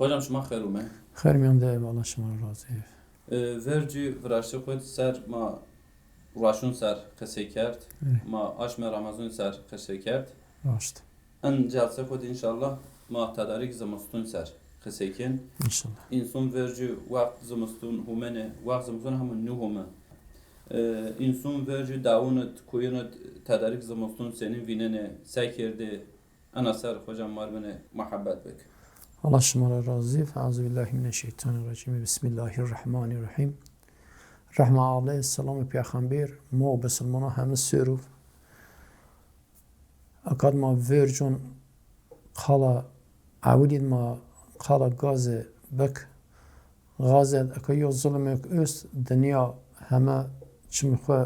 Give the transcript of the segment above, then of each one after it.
خودم شما خیرومه خیر میانده والا شما راضی ورجی ورشته خود سر ما راشون سر قصه کرد ما آشم رمضان سر قصه کرد راشت ان جلسه خود انشالله ما تداریک زمستون سر قصه کن انشالله انسان ورجی وقت زمستون همونه وقت زمستون همون نو همه انسان ورجی داوند کویند تداریک زمستون سنین ویننه سعی کرده انا سر خوشم مارمنه محبت بک الله شما راضی فاعوذ بالله من الشیطان الرجیم بسم الله الرحمن الرحیم رحمه علیه السلام پیغمبر ما بسلمان همه سروف اکاد ما ورجون قالا اولید ما قالا گاز بک غازد اکا یو ظلم است دنیا همه چم خو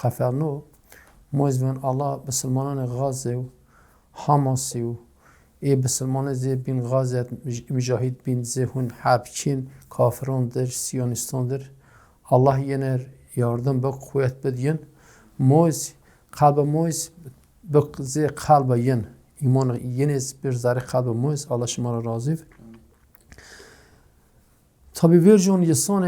قفرنو موزون الله بسلمانان غازه و حماسی و ای بسلمان زی بین غازت مجاهد بین زهون حبچین کافران در سیانستان در الله ینر yardım bak kuvvet bedyen moz kalbe moz bak زی قلب ین ایمان ینز bir zari kalbe moz Allah şımara razı tabi verjon insan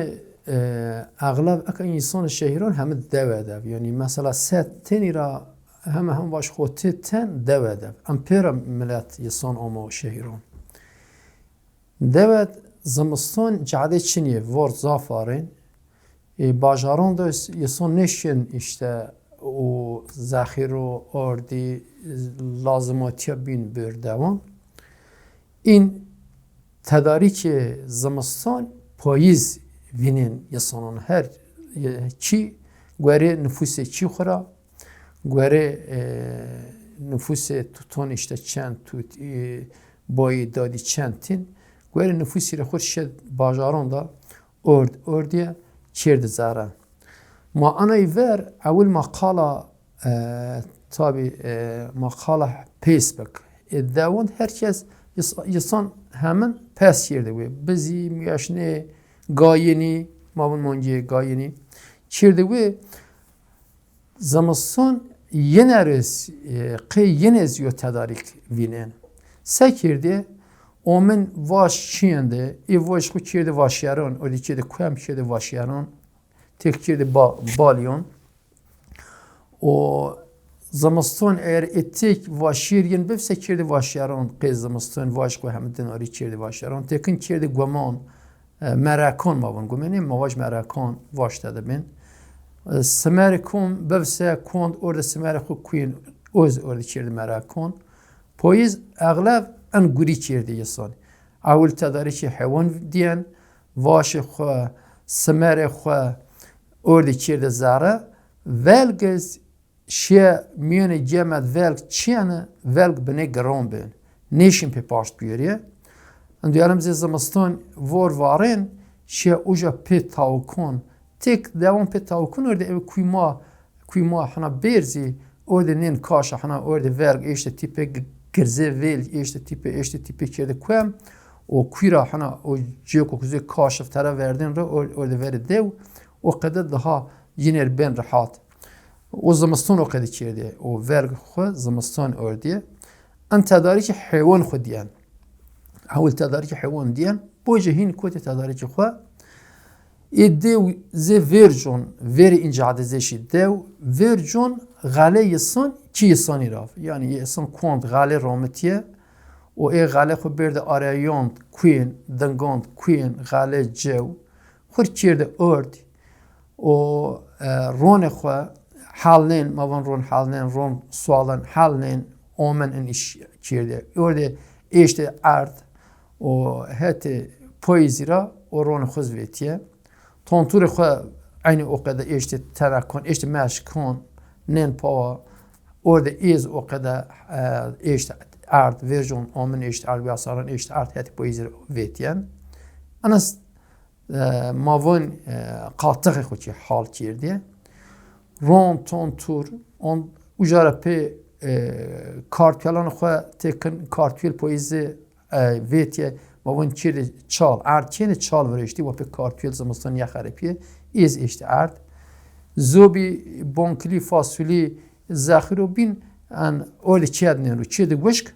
اغلب اک insan şehirان همه دوده yani mesela set tenira هم باش خودتی تن دوده امپیرا ملت insan ama şehirان دوده زمستان جعده چنیه ورد زافارین باجاران da insan neşin işte o zahir o ordi lazımatiya bin bir devam in tedarik زمستان پاییز وینن insanın her çi göre nüfusu çi xora göre nüfusu tutan işte çend tut boyu dadi çentin göre nüfusu خودش باجاران da ordiye çirdi zara ma anayı ver اول مقاله tabi مقاله Facebook davon herkes insan hemen pes yerdi ve bizi yaşne gayeni mavun monje gayeni çirdi ve zamasson yeneriz yenez yo tedarik vinen sekirdi omen vaş çiğende vaş ku çirdi vaşyaron öyle çirdi kuam çirdi vaşyaron tek çirdi balyon o زمستان اگر اتیک واشیرین بفسه کرده واشیران قیز زمستان واش کو همدن آری کرده واشیران تکن کرده گمان مراکان ماون گمنیم مواج مراکان واش داده بین سمرکون بفسه کند orada سمرکو کوین اوز orada کرده مراکان پاییز اغلب ان گوری کرده یسان اول تداریش حیوان دیان واش خو سمر خو orada کرده زاره ولگز شیه میونه جمعت ولگ چیانه ولگ بنه گرام بین نیشین پی پاشت بیاریه اندیارم زی زمستان وارین شیه اوجا پی تاوکون تک دوام پی تاوکون ارده او کوی ما حنا بیرزی ارده نین کاش حنا ارده ولگ ایشته تیپه گرزه ویل ایشته تیپه کرده کویم و کوی را حنا او جیکو کزی کاشف تره وردن را ارده ورد دیو و قدر daha yiner ben rahat o زمستان وقتی چیده او ورگ خو زمستان اردیه ان تداریک حیوان خود دیان اول تداریک حیوان دیان بوجه هین کوت تداریک خو ایده ز ورجون ور اینجا عدزشی دو ورجون غاله یسان چی یسانی راف yani یسان کوند غاله رامتیه o غاله خو برده آریان کوین دنگاند کوین غاله جو خور چیرده ارد o رون خو halnen mavan ron halnen ron sualan halnen omen en iş çirde orada işte art o hete poezira o ron xuzvetiye tontur xo aynı o kadar işte terakon işte meşkon nen pava orada iz o kadar işte art version omen işte albiasaran işte art hete poezira vetiyen anas mavan qatığı xo hal çirde رون تون تور اون اجاره پی کارتیالان خو تکن کارتیل پویزه ویتیه و اون چیل چال ارد چینه چال ورشتی و پی کارتیل زمستان یه خرپیه ایز اشت ارد زوبی بانکلی فاصلی زخیرو بین ان اول چید نیرو چید گوشک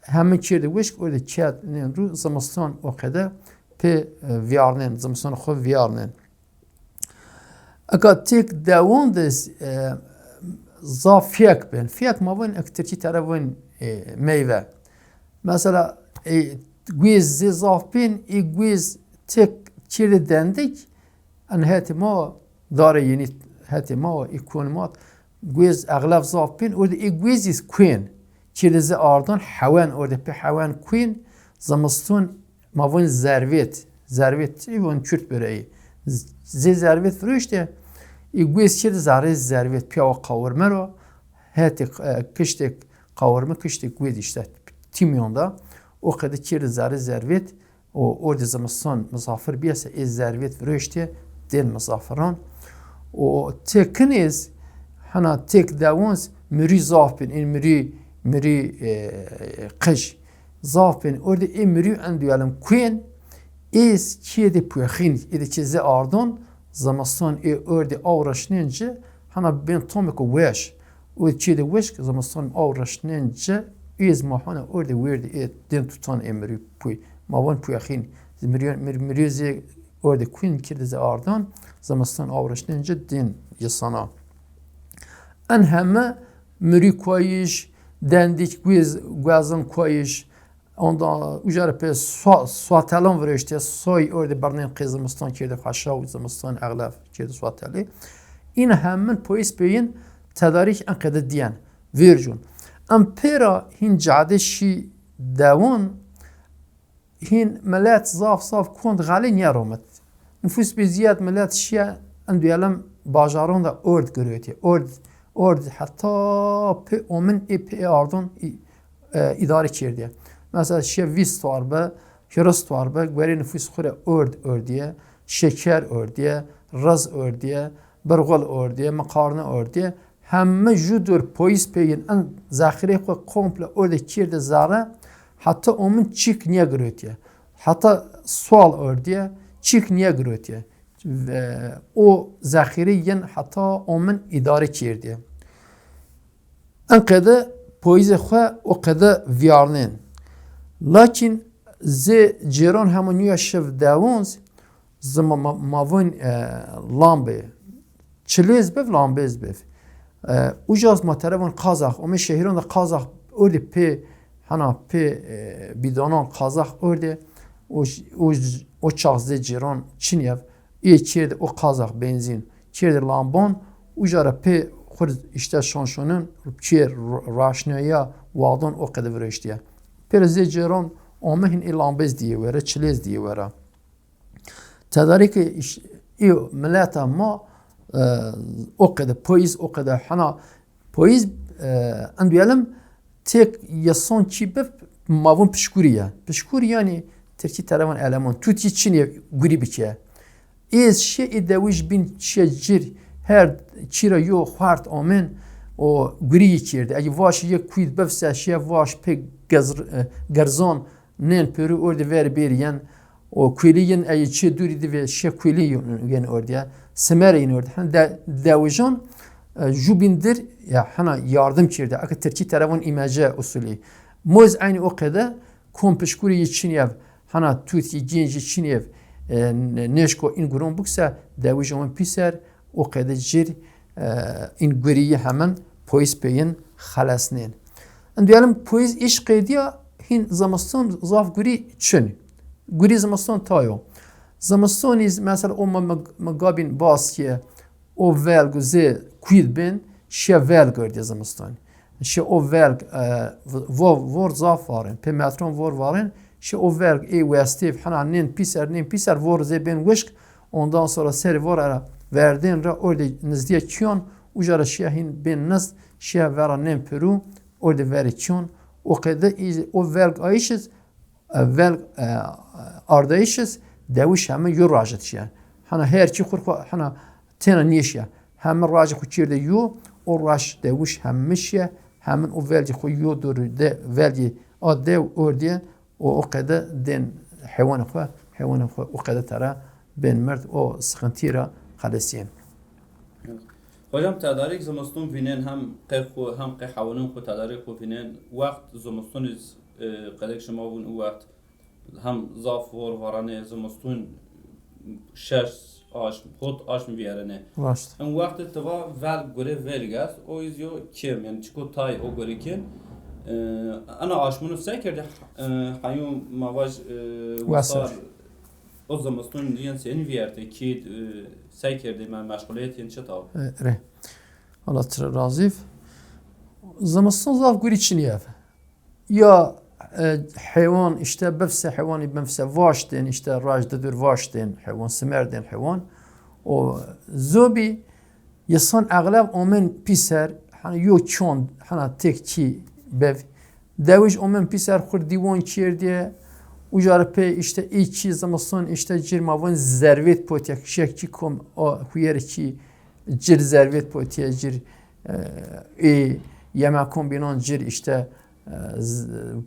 همه چیرده وشک ارده چیت نین رو زمستان وقته پی ویارنین زمستان خو ویارنین اگه تک دوان دز زا فیک بین فیک ما وین اکترچی طرف وین میوه مثلا گویز زی زاف بین ای گویز تک چیرده دندک ان هاتی ما داره یعنی هاتی ما اکونومات گویز اغلب زاف بین ارده ای گویزیز کوین چیرده زی آردان حوان ارده پی حوان کوین زمستون ما وین زرویت ایوان چرت برای زی زرویت فروشته ای گویز چیرده زرویت پیاو قاورمه رو هاتی کشته قاورمه کشته گویز اشته تیمیوندا o kadar çir zervet o orada zamansan misafir biyase ez zervet vröşte del misafiran o tekiniz hana tek davans müri zafin in müri kış zafin orada müri endiyalım queen ez çiyede puxin ede çize ardon zamansan orada avraşnınca hana ben tomiko weş o çiyede weş zamansan avraşnınca از ماهانه ارده ورده دین توتان امری پوی ماوان پوی خین مریوزی ارده کوین کرده ز آردان زمستان آورش نینجا دین یسانا ان همه مری کویش دندیک گوزن کویش ondan ujar pe suatelan vröşte soy orde barnen qizmistan kirde xaşa u zimistan eglaf kirde suateli in hemen polis beyin tedarik enqede diyen virjun امپیرا هین جاده شی دوان هین ملات صاف کند غالی نیارومت نفوس بزیاد ملات شیا اندیالم باجاران دا ارد گریتی ارد حتی پی اومن پی آردون اداره کردیه مثلا شیا ویست تواربه هرست تواربه گوری نفوس خوره اردیه شکر اردیه رز اردیه برغل اردیه مقارنه اردیه همه جودور پویس پیین ان ذخیره خو کامل orada kirde zara hatta onun çık niye görüyor hatta sual orada çık niye görüyor ve o ذخیره yen hatta onun idare kirdi en kadar poize xo o kadar viyarnin lakin ze ciran hemen yaşav davans zama mavun lambe çilez bev lambez bev Ujaz materevan Kazak, ama şehirun da Kazak orada pe hana pe bidanan Kazak orada o çağızda ciran Çinyev çirde o Kazak benzin çirde lamban ujara pe xur işte şanşonun çir raşnaya vadan o kadar vröştiye per ze ciran ama hin lambez diye vere çilez diye vere tedarik millet ma o kadar poiz o kadar hana poiz andiyalım tek yason çipe mavun pişkuri yani Türkiye tarafın eleman tuti Çin'e guri biçe ez şey deviş bin şecir her çira yo xart amen o guri içirdi agi vaş ye kuid befse şey vaş pe garzon nen peru orada ver beriyen o kuiliyin ay çi duridi ve şey kuiliyin yani orada semereyin orada hani devijan jubindir ya hana yardım çirdi akı Türkiye tarafın imece usulü moz aynı o kadar kompişkuri Çinyev hana Türkiye genci Çinyev neşko in guron buksa devijan piser o kadar jir in guriye hemen polis peyin xalasnin diyelim polis iş qediya hin zamaston zaf guri çün guri zamaston tayo zamaston iz mesela o magabin baskiye o velg ze kuid bin şe velg gördü zamaston şe o velg vor zaf varin pe metron vor varin şe o velg westiv hana nin piser vor ze bin wishk ondan sonra ser vor ara verdin ra orada nizdiye çiyon ujara şehin bin naz şe vera nin peru orada veri çiyon o kadar o velg ayışız velg ardayışız deviş hemen yor rajet şe hana her çi xur hana tena nişe hemen rajet xu çirde yu o raş deviş hemmişe hemen o velgi xu yu dur de velgi ade orada o kadar den hayvan xu o kadar tara ben mert o sıkıntıyla خلاصين. Hocam تدارك زمستون فينين هم قيخو هم قيحاولون خو تدارك خو فينين وقت زمستون قدک شما بون او وقت هم ضاف ور ورانه زمستون شش خود آش میبیرنه ڕاست اون وقت توا ول گره ولگاس او ایزیو کم یعنی چکو تای او گره کن انا آشمونو سعی کرده حیوم مواج وصار o زمستون دیگه سین ویرته کی سعی کرده من مشغولیت یعنی چه تاو ره حالا تر رازیف زمستان زاف گوری چی نیه یا حیوان işte بفس حیوانی بفس واشتن işte راجده دور واشتن حیوان سمردن حیوان o زوبی یسان اغلب اومن پیسر hani yo çon hani tek ki bev deviş omen pisar xur divan kirdiye ujar pe işte iki zamaston işte cirmavan zervet potek şekçi kom o huyer ki cir zervet potek cir yemek kombinan cir işte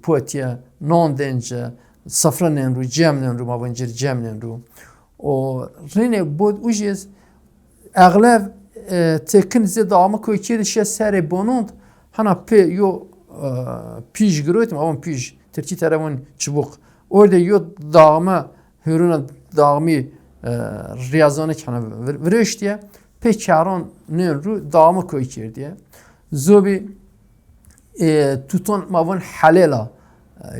potek non dence safranen ru cemnen ru mavan cir cemnen ru o rene bod ujes اغلب تکن زد دامه کوی چیه شی سر بانند هنر پی یو پیش گرویتم آن پیش ترکی طرفون چبوق orada یو دامه هرون دامی ریاضانه کنه ورشتیه پی چاران نه رو دامه کوی کردیه زوبی توتون ماون حلالا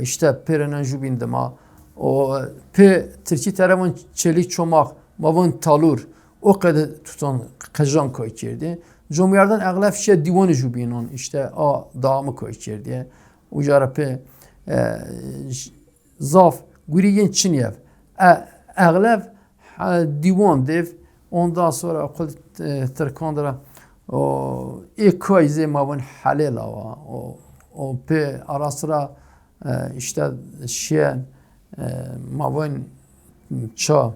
işte perenen jubindema o pe Türkiye tarafın çelik çomak mavun talur o kadar tutan kajan koy kirdi. Cumhuriyet'den eğlef şey divanı jubinon işte a dağımı koy kirdi. Ucara pe zaf guriyen Çinyev. Eğlef divan dev ondan sonra okul Türkandıra o ilk koyze mavun halela o pe ara sıra işte şey mavun ça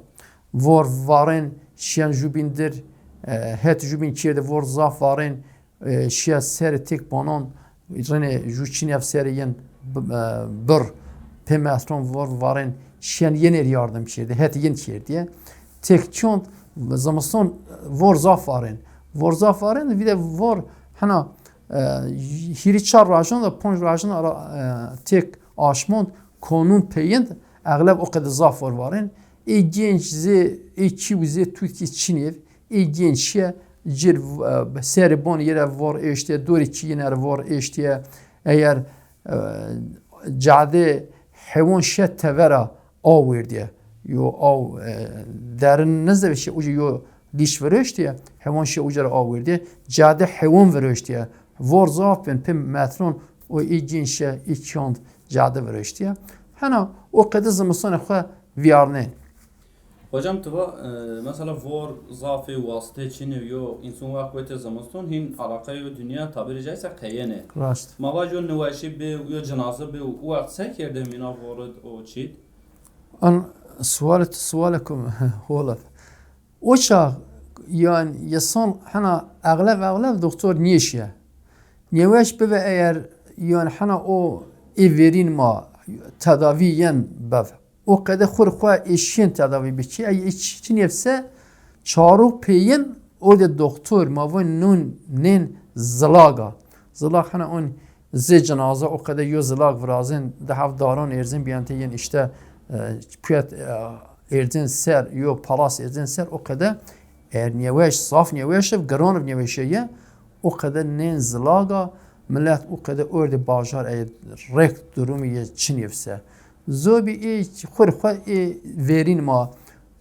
vor varen şiyan jubindir het jubin kirde vor zaf varen şiya ser tek banan rene juçinev seriyen bir pematron vor varen şiyan yener yardım kirde het yen kirdiye tek çont zamaston vor zaf varen bir de vor hana hiri çar rajon da ponj rajon tek aşmont konun peyend اغلب o kadar zaf varen genç ze iki bize Türkiye Çinev genç cir serbon yere var işte dori Çin'e var işte eğer cade hayvan şet tevera avır diye yo av derin nezde bir şey ucu yo diş veriyor diye hayvan şey ucara avır diye cade hayvan veriyor diye var zaf ben pem metron o genç iki yand cade veriyor diye hana o kadar zamansonra viyarne Hocam tıva mesela vor zafi vasıta Çin'e yo insan vakti zamanstun hin alakayı dünya tabiri caizse kayene. Rast. Mavajo nevaşi be yo cenaze be o vakt sekerde mina vorad o çit. An sualekum holat. O çağ yani yasan hana eğlev doktor niyeşya. Nevaş be eğer yani hana o everin ma tedaviyen bev. O kadar xurxwa eşin tedavi biçi ay eşin yefse çaru peyin orada doktor mavun nun nen zlaga hana on ze cenaze o kadar yo zlag vrazin dahav daran erzin biyanteyin işte piyat erzin ser yo palas erzin ser o kadar niyeş saf niyeş garan niyeşye o kadar nen zlaga millet o kadar orada bajar rek durumu Çin yefse زوبی خور ورین ما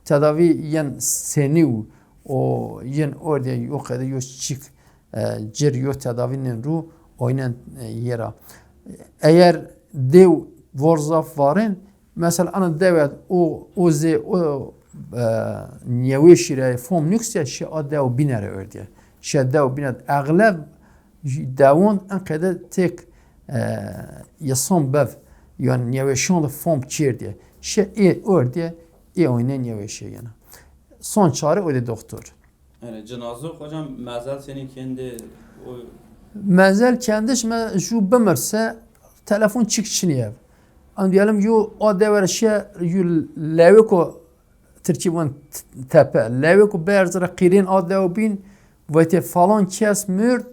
تداوی ین سنیو و ین orada o kadar yo çık cer yo tedavinin ru oynan yera. Eğer dev vorzaf varın mesela ana devet o ze o niyeşire form nüksya şey adev binere ördiye. Şey dev binet eğleb devon en kadar tek yason bev yani nyeveşan da form çirdi. Şey orada oynan nyeveşe yana. Son çare öyle doktor. Yani cenaze hocam mezel senin kendi o mezel kendiş şu bemerse telefon çıkışını an diyelim yo o devre şey yo leveko Türkiye'nin tepe leveko berzara qirin adev bin ve te falan kes mürd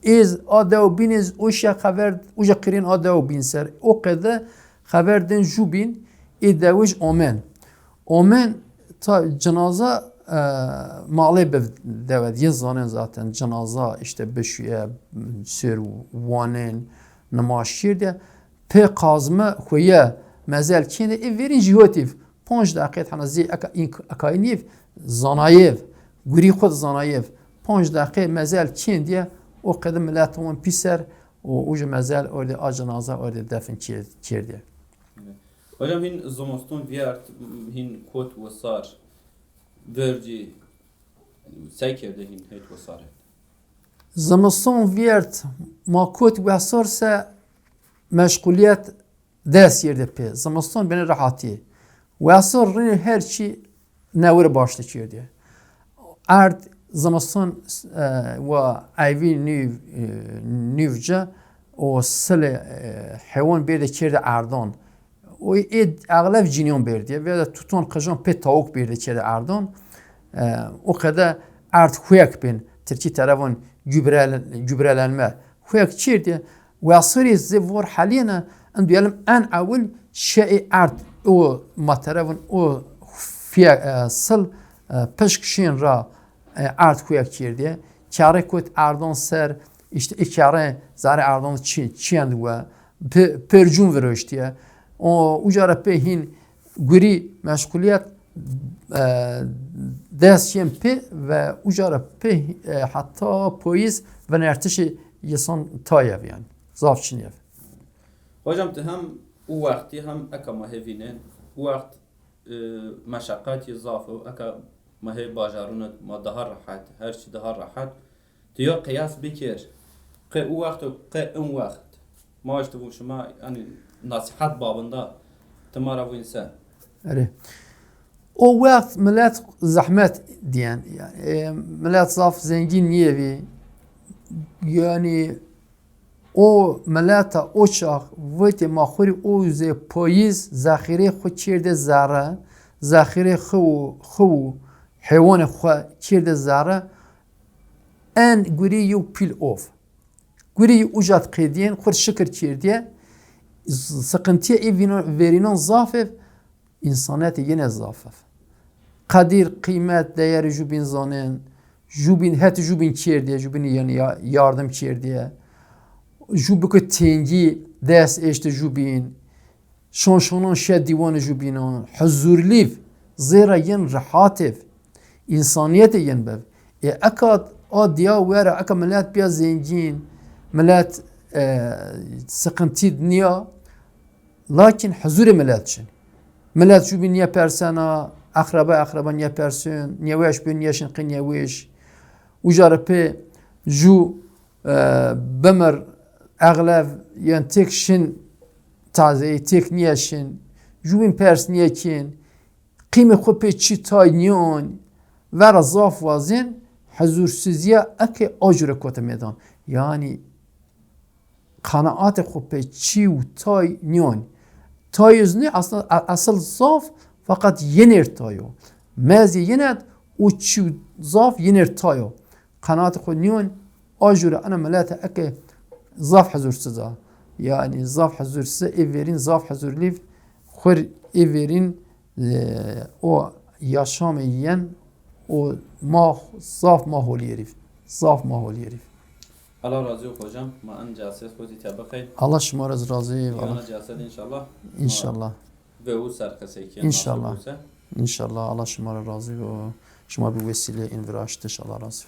از آده و بین از اوشا خبر اوشا کرین آده و بین سر او قده خبر دن جو بین ای دوش اومن تا جنازه مالی بدود یه زانن zaten cenaze işte beşiye sür vanen namaşir de pe kazma خویه مازال کینه ای ویرین جیوتیف 5 دقیقه حنا زی اکاینیف زانایف گوری خود زانایف 5 دقیقه مازال کین دیه o kadar milletun piser o ucu mezel orada ajanaza orada defin kirdi. Hocam hin zamostun viyart hin kot ve sar verci seykerde hin het ve sar. Zamostun viyart ma kot ve sarsa meşguliyet ders yerde pe. Zamostun beni rahati. Ve sar her şey nevre başlı kirdi. Art زمستان و ایوی نیوجا و سل حیوان برده کرده اردان و اید اغلب جینیان برده و توتون قجان پی تاوک برده کرده اردان و قده ارد خویک بین ترکی طرفان جبرالنمه خویک کرده و اصاری زوار حالینا ان بیالم ان اول شیء ارد او ما طرفان او فی سل پشکشین را ارد خویک کرده کاره کت اردان سر işte ikare zare Erdoğan çiğendi ve percun veriştiye o ucara pehin guri meşguliyet destçem pe ve ucara pe hatta polis ve nertişi yasan tayev yani zafçinev. Hocam hem o vakti hem akama hevine o vakt meşakkati zafı aka ما هي باجارونت ما daha rahat her şey daha rahat diyor kıyas bikir qe o vakt qe en vakt ma işte bu şuma yani nasihat babında tamara bu insan evet o vakt millet zahmet diyen yani millet zaf zengin niye yani o milleta o çağ vati mahuri o ze payız zakhire xu çirde zara zakhire xu حیوان خو کرده زاره ان گوری یو پیل اوف گوری یو اجاد قیدین خود شکر کردیه سقنتیه ای ورینان زافف انسانیت یه نزافف قدیر قیمت değer جوبین زانن جوبین هت جوبین کردیه جوبین یعنی yardım کردیه جوبی که تنگی دست اشت جوبین شانشانان شد دیوان جوبینان حضور لیف زیرا ین رحاتف İnsaniyet yen bev. Akad o diya vere aka millet biya zengin, millet sıkıntı dünya. Lakin huzur millet için. Millet şu bin niye persana, akraba niye persun, niye veş bin niye şinqin niye veş. Ujarı pe ju bemir aglev yani tek şin taze tek niye şin. Ju bin pers niye kin. Qime xo pe çi tay niyon. Vera zaf vazin huzursuzya ake acre kote medan. Yani kanaat xupe çi u tay nyon. Tayız ne aslında asıl zaf fakat yener tayo. Mezi yenet o çi zaf yener tayo. Kanaat xu nyon acre ana melata ake zaf huzursuza. Yani zaf huzursuza everin zaf huzurliv xur everin o yaşam yiyen o zaf maholi herif. Zaf maholi herif. Allah razı olsun hocam. Ma an caset koti tabakay. Allah şuma razı Yana caset inşallah. İnşallah. Ve o sarkasayken. İnşallah. İnşallah Allah şuma razı ve şuma bir vesile inviraştış Allah razı.